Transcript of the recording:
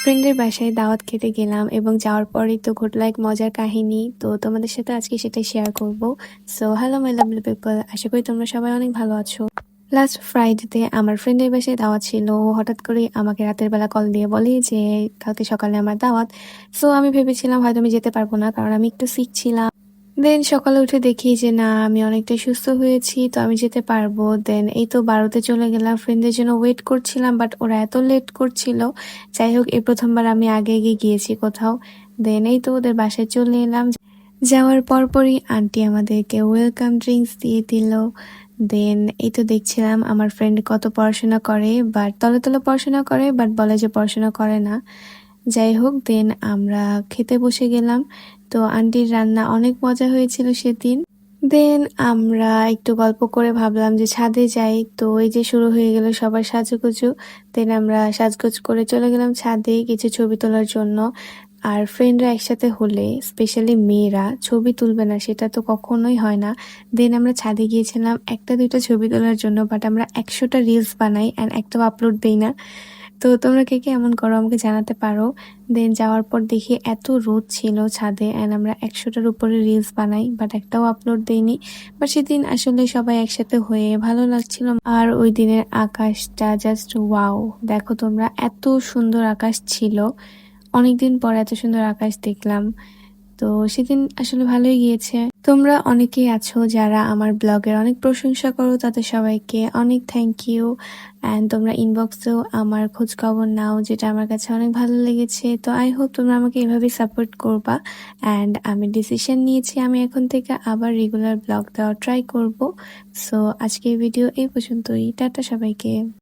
ফ্রেন্ডের বাসায় দাওয়াত খেতে গেলাম এবং যাওয়ার পরেই তো ঘটলো এক মজার কাহিনী। তো তোমাদের সাথে আজকে সেটাই শেয়ার করব। So hello my lovely people, আশা করি তোমরা সবাই অনেক ভালো আছো। লাস্ট ফ্রাইডেতে আমার ফ্রেন্ডের বাসায় দাওয়াত ছিল। ও হঠাৎ করে আমাকে রাতের বেলা কল দিয়ে বলে যে কালকে সকালে আমার দাওয়াত। সো আমি ভেবেছিলাম হয়তো আমি যেতে পারবো না, কারণ আমি একটু সিক ছিলাম। দেন সকালে উঠে দেখি যে না, আমি অনেকটাই সুস্থ হয়েছি, তো আমি যেতে পারবো। দেন এই তো 12তে চলে গেলাম, ফ্রেন্ডদের জন্য ওয়েট করছিলাম, বাট ওরা এত লেট করছিল। যাই হোক, এই প্রথমবার আমি আগে এগিয়ে গিয়েছি কোথাও। দেন এই তো ওদের বাসায় চলে এলাম। যাওয়ার পরপরই আন্টি আমাদেরকে ওয়েলকাম ড্রিঙ্কস দিয়ে দিল। দেন এই তো দেখছিলাম আমার ফ্রেন্ড কত পড়াশোনা করে, বাট তলে তলে পড়াশোনা করে, বাট বলে যে পড়াশোনা করে না। যাই হোক, দেন আমরা খেতে বসে গেলাম। তো আন্টির রান্না অনেক মজা হয়েছিল সেদিন। দেন আমরা একটু গল্প করে ভাবলাম যে ছাদে যাই। তো এই যে শুরু হয়ে গেল সবার সাজুগুজু। দেন আমরা সাজগোজ করে চলে গেলাম ছাদে কিছু ছবি তোলার জন্য। আর ফ্রেন্ডরা একসাথে হলে, স্পেশালি মেয়েরা, ছবি তুলবে না সেটা তো কখনোই হয় না। দেন আমরা ছাদে গিয়েছিলাম একটা দুইটা ছবি তোলার জন্য, বাট আমরা 100টা রিলস বানাই অ্যান্ড একটাও আপলোড দিই না। তো তোমরা কে কে এমন করো আমাকে জানাতে পারো। দেন যাওয়ার পর দেখি এত রোদ ছিল ছাদে, অ্যান্ড আমরা 100টার উপরে রিলস বানাই, বাট একটাও আপলোড দেইনি। বাট সেদিন আসলে সবাই একসাথে হয়ে ভালো লাগছিল। আর ওই দিনের আকাশটা জাস্ট ওয়াও। দেখো তোমরা, এত সুন্দর আকাশ ছিল। অনেকদিন পর এত সুন্দর আকাশ দেখলাম। তো সেদিন আসলে ভালোই গিয়েছে। তোমরা অনেকেই আছো যারা আমার ব্লগের অনেক প্রশংসা করো, তাদের সবাইকে অনেক থ্যাংক ইউ। অ্যান্ড তোমরা ইনবক্সেও আমার খোঁজ খবর নাও, যেটা আমার কাছে অনেক ভালো লেগেছে। তো আই হোপ তোমরা আমাকে এভাবে সাপোর্ট করবা। অ্যান্ড আমি ডিসিশন নিয়েছি আমি এখন থেকে আবার রেগুলার ব্লগ দেওয়া ট্রাই করব। সো আজকের ভিডিও এই পর্যন্তই। টাটা সবাইকে।